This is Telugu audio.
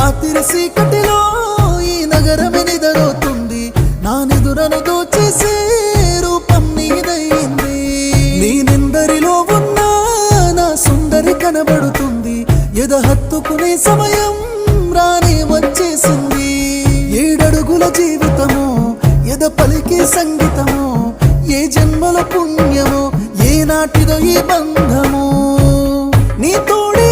రాత్రి సీకటిలో ఈ నగరమే నిదరోతుంది, నా నిదురను దోచేసే రూపం నీదయింది. నేనెందరిలో ఉన్నా నా సుందరి కనబడుతుంది, ఎద హత్తుకునే సమయం రానే వచ్చేసింది. 7 అడుగుల జీవితము, ఎద పలికే సంగీతము, ఏ జన్మల పుణ్యమో, ఏ నాటిదో ఈ బంధము. నీ తోడే